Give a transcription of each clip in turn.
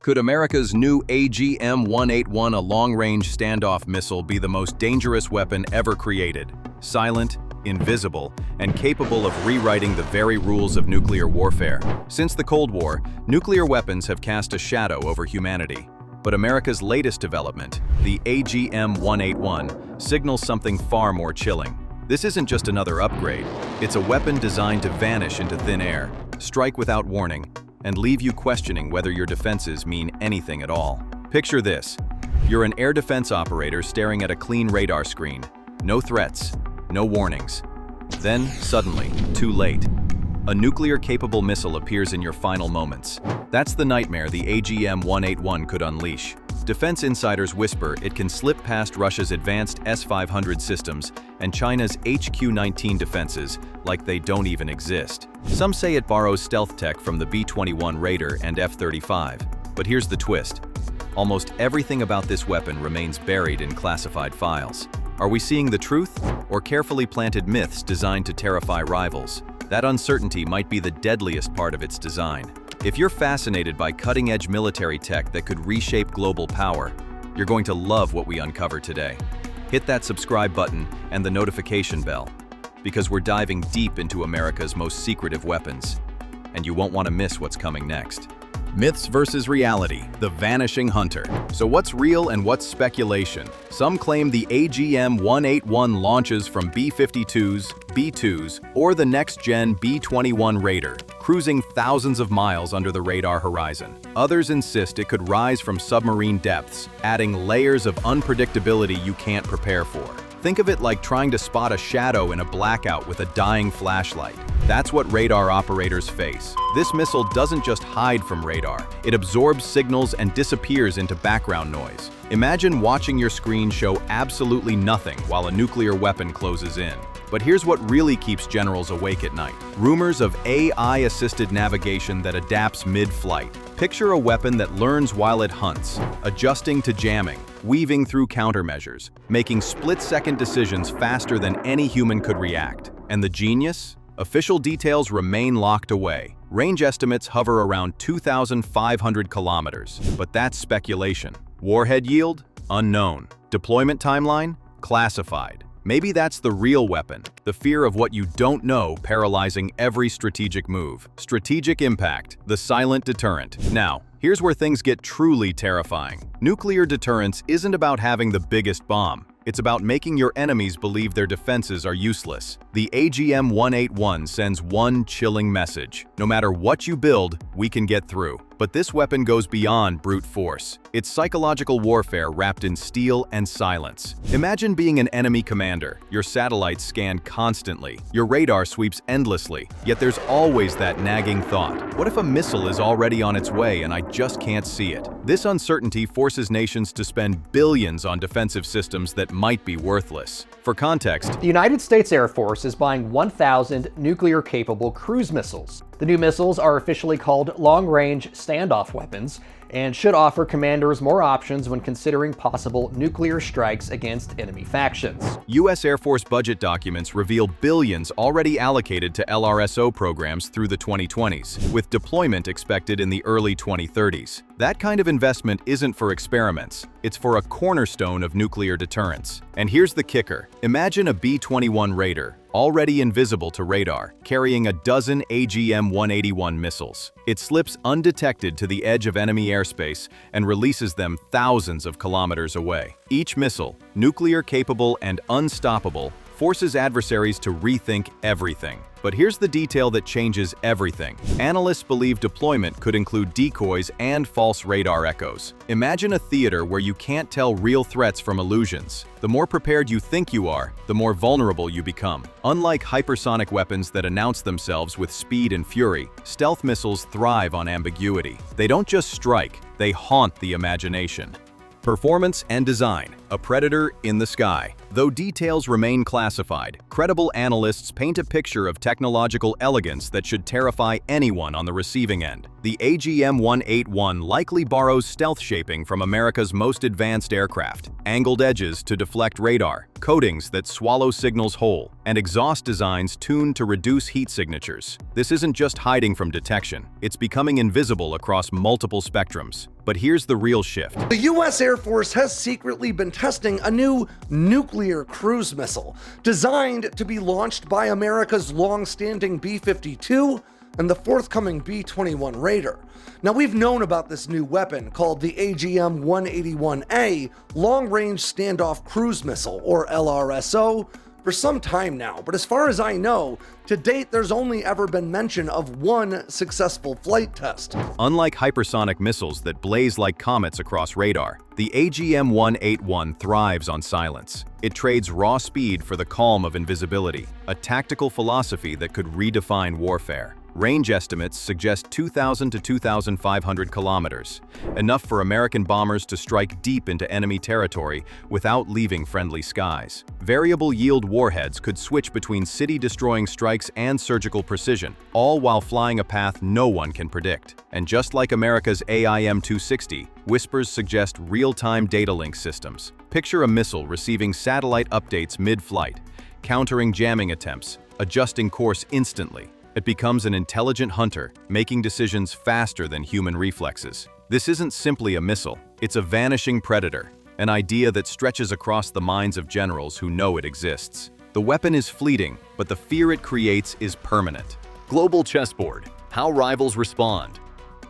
Could America's new AGM-181, a long-range standoff missile, be the most dangerous weapon ever created? Silent, invisible, and capable of rewriting the very rules of nuclear warfare. Since the Cold War, nuclear weapons have cast a shadow over humanity. But America's latest development, the AGM-181, signals something far more chilling. This isn't just another upgrade. It's a weapon designed to vanish into thin air, strike without warning, and leave you questioning whether your defenses mean anything at all. Picture this. You're an air defense operator staring at a clean radar screen. No threats, no warnings. Then, suddenly, too late. A nuclear-capable missile appears in your final moments. That's the nightmare the AGM-181 could unleash. Defense insiders whisper it can slip past Russia's advanced S-500 systems and China's HQ-19 defenses like they don't even exist. Some say it borrows stealth tech from the B-21 Raider and F-35. But here's the twist. Almost everything about this weapon remains buried in classified files. Are we seeing the truth, or carefully planted myths designed to terrify rivals? That uncertainty might be the deadliest part of its design. If you're fascinated by cutting-edge military tech that could reshape global power, you're going to love what we uncover today. Hit that subscribe button and the notification bell, because we're diving deep into America's most secretive weapons, and you won't want to miss what's coming next. Myths versus reality, the vanishing hunter. So what's real and what's speculation? Some claim the AGM-181 launches from B-52s, B-2s, or the next-gen B-21 Raider, cruising thousands of miles under the radar horizon. Others insist it could rise from submarine depths, adding layers of unpredictability you can't prepare for. Think of it like trying to spot a shadow in a blackout with a dying flashlight. That's what radar operators face. This missile doesn't just hide from radar. It absorbs signals and disappears into background noise. Imagine watching your screen show absolutely nothing while a nuclear weapon closes in. But here's what really keeps generals awake at night. Rumors of AI-assisted navigation that adapts mid-flight. Picture a weapon that learns while it hunts, adjusting to jamming, weaving through countermeasures, making split-second decisions faster than any human could react. And the genius? Official details remain locked away. Range estimates hover around 2,500 kilometers, but that's speculation. Warhead yield? Unknown. Deployment timeline? Classified. Maybe that's the real weapon, the fear of what you don't know paralyzing every strategic move. Strategic impact, the silent deterrent. Now, here's where things get truly terrifying. Nuclear deterrence isn't about having the biggest bomb. It's about making your enemies believe their defenses are useless. The AGM-181 sends one chilling message. No matter what you build, we can get through. But this weapon goes beyond brute force. It's psychological warfare wrapped in steel and silence. Imagine being an enemy commander. Your satellites scan constantly. Your radar sweeps endlessly. Yet there's always that nagging thought. What if a missile is already on its way and I just can't see it? This uncertainty forces nations to spend billions on defensive systems that might be worthless. For context, the United States Air Force is buying 1,000 nuclear-capable cruise missiles. The new missiles are officially called long-range standoff weapons and should offer commanders more options when considering possible nuclear strikes against enemy factions. US Air Force budget documents reveal billions already allocated to LRSO programs through the 2020s, with deployment expected in the early 2030s. That kind of investment isn't for experiments. It's for a cornerstone of nuclear deterrence. And here's the kicker. Imagine a B-21 Raider, already invisible to radar, carrying a dozen AGM-181 missiles. It slips undetected to the edge of enemy airspace and releases them thousands of kilometers away. Each missile, nuclear-capable and unstoppable, forces adversaries to rethink everything. But here's the detail that changes everything. Analysts believe deployment could include decoys and false radar echoes. Imagine a theater where you can't tell real threats from illusions. The more prepared you think you are, the more vulnerable you become. Unlike hypersonic weapons that announce themselves with speed and fury, stealth missiles thrive on ambiguity. They don't just strike, they haunt the imagination. Performance and design, a predator in the sky. Though details remain classified, credible analysts paint a picture of technological elegance that should terrify anyone on the receiving end. The AGM-181 likely borrows stealth shaping from America's most advanced aircraft, angled edges to deflect radar, coatings that swallow signals whole, and exhaust designs tuned to reduce heat signatures. This isn't just hiding from detection, it's becoming invisible across multiple spectrums. But here's the real shift. The US Air Force has secretly been testing a new nuclear cruise missile designed to be launched by America's long-standing B-52 and the forthcoming B-21 Raider. Now, we've known about this new weapon called the AGM-181 Long-Range Standoff Cruise Missile, or LRSO, for some time now, but as far as I know, to date there's only ever been mention of one successful flight test. Unlike hypersonic missiles that blaze like comets across radar, the AGM-181 thrives on silence. It trades raw speed for the calm of invisibility, a tactical philosophy that could redefine warfare. Range estimates suggest 2,000 to 2,500 kilometers, enough for American bombers to strike deep into enemy territory without leaving friendly skies. Variable yield warheads could switch between city-destroying strikes and surgical precision, all while flying a path no one can predict. And just like America's AIM-260, whispers suggest real-time data link systems. Picture a missile receiving satellite updates mid-flight, countering jamming attempts, adjusting course instantly. It becomes an intelligent hunter, making decisions faster than human reflexes. This isn't simply a missile, it's a vanishing predator, an idea that stretches across the minds of generals who know it exists. The weapon is fleeting, but the fear it creates is permanent. Global chessboard, how rivals respond.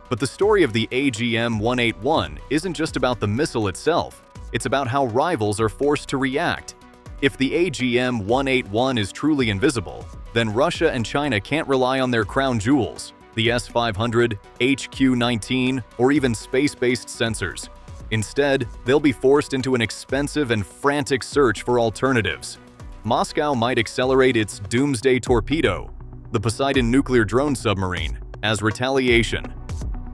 But the story of the AGM-181 isn't just about the missile itself, it's about how rivals are forced to react. If the AGM-181 is truly invisible, then Russia and China can't rely on their crown jewels, the S-500, HQ-19, or even space-based sensors. Instead, they'll be forced into an expensive and frantic search for alternatives. Moscow might accelerate its Doomsday Torpedo, the Poseidon nuclear drone submarine, as retaliation.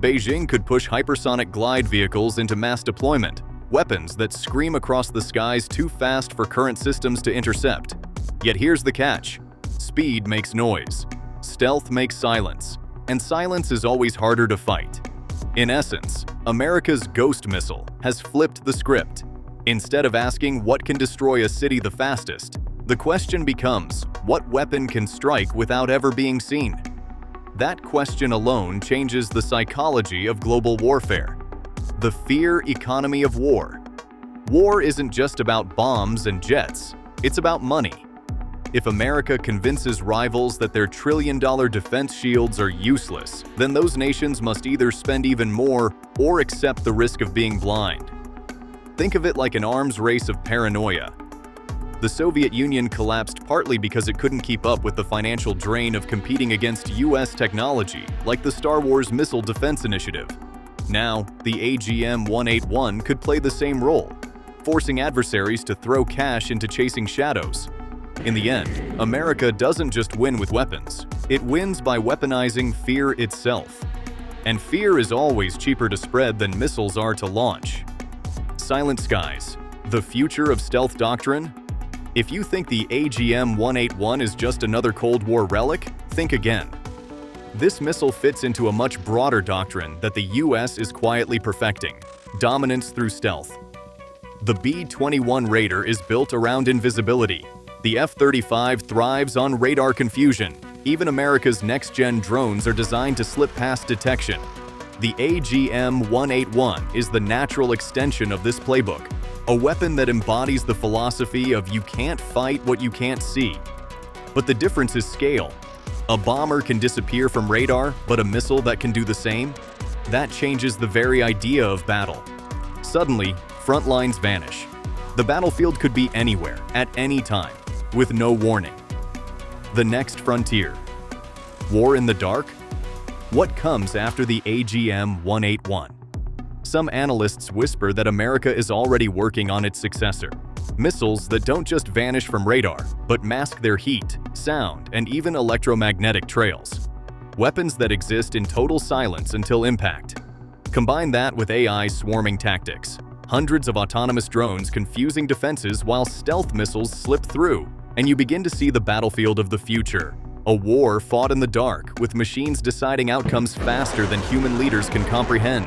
Beijing could push hypersonic glide vehicles into mass deployment, weapons that scream across the skies too fast for current systems to intercept. Yet here's the catch. Speed makes noise, stealth makes silence, and silence is always harder to fight. In essence, America's Ghost missile has flipped the script. Instead of asking what can destroy a city the fastest, the question becomes, what weapon can strike without ever being seen? That question alone changes the psychology of global warfare. The fear economy of war. War isn't just about bombs and jets, it's about money. If America convinces rivals that their trillion-dollar defense shields are useless, then those nations must either spend even more or accept the risk of being blind. Think of it like an arms race of paranoia. The Soviet Union collapsed partly because it couldn't keep up with the financial drain of competing against US technology, like the Star Wars Missile Defense Initiative. Now, the AGM-181 could play the same role, forcing adversaries to throw cash into chasing shadows. In the end, America doesn't just win with weapons, it wins by weaponizing fear itself. And fear is always cheaper to spread than missiles are to launch. Silent skies, the future of stealth doctrine? If you think the AGM-181 is just another Cold War relic, think again. This missile fits into a much broader doctrine that the US is quietly perfecting: dominance through stealth. The B-21 Raider is built around invisibility. The F-35 thrives on radar confusion. Even America's next-gen drones are designed to slip past detection. The AGM-181 is the natural extension of this playbook, a weapon that embodies the philosophy of you can't fight what you can't see. But the difference is scale. A bomber can disappear from radar, but a missile that can do the same? That changes the very idea of battle. Suddenly, front lines vanish. The battlefield could be anywhere, at any time, with no warning. The next frontier. War in the dark? What comes after the AGM-181? Some analysts whisper that America is already working on its successor. Missiles that don't just vanish from radar, but mask their heat, sound, and even electromagnetic trails. Weapons that exist in total silence until impact. Combine that with AI swarming tactics. Hundreds of autonomous drones confusing defenses while stealth missiles slip through, and you begin to see the battlefield of the future. A war fought in the dark, with machines deciding outcomes faster than human leaders can comprehend.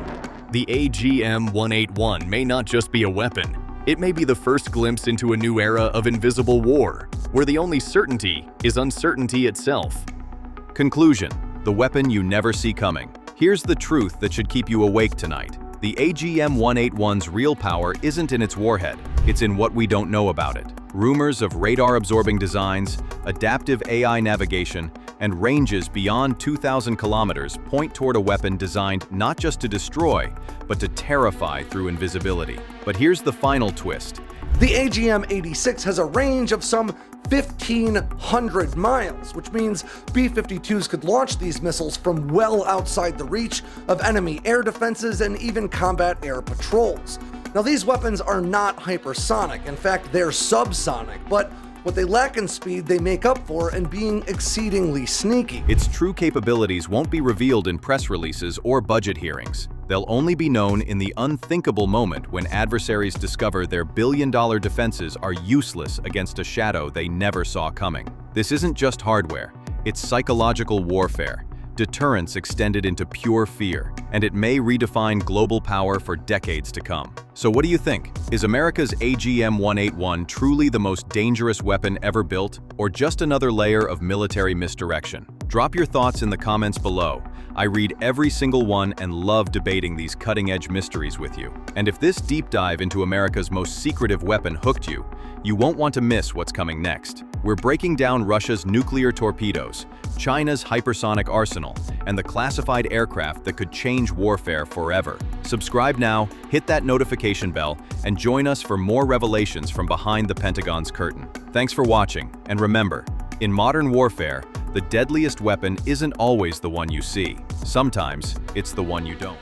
The AGM-181 may not just be a weapon, it may be the first glimpse into a new era of invisible war, where the only certainty is uncertainty itself. Conclusion: the weapon you never see coming. Here's the truth that should keep you awake tonight. The AGM-181's real power isn't in its warhead, it's in what we don't know about it. Rumors of radar-absorbing designs, adaptive AI navigation, and ranges beyond 2,000 kilometers point toward a weapon designed not just to destroy, but to terrify through invisibility. But here's the final twist. The AGM-86 has a range of some 1,500 miles, which means B-52s could launch these missiles from well outside the reach of enemy air defenses and even combat air patrols. Now, these weapons are not hypersonic. In fact, they're subsonic, but what they lack in speed, they make up for in being exceedingly sneaky. Its true capabilities won't be revealed in press releases or budget hearings. They'll only be known in the unthinkable moment when adversaries discover their billion-dollar defenses are useless against a shadow they never saw coming. This isn't just hardware, it's psychological warfare. Deterrence extended into pure fear, and it may redefine global power for decades to come. So what do you think? Is America's AGM-181 truly the most dangerous weapon ever built, or just another layer of military misdirection? Drop your thoughts in the comments below. I read every single one and love debating these cutting-edge mysteries with you. And if this deep dive into America's most secretive weapon hooked you, you won't want to miss what's coming next. We're breaking down Russia's nuclear torpedoes, China's hypersonic arsenal, and the classified aircraft that could change warfare forever. Subscribe now, hit that notification bell, and join us for more revelations from behind the Pentagon's curtain. Thanks for watching, and remember, in modern warfare, the deadliest weapon isn't always the one you see. Sometimes, it's the one you don't.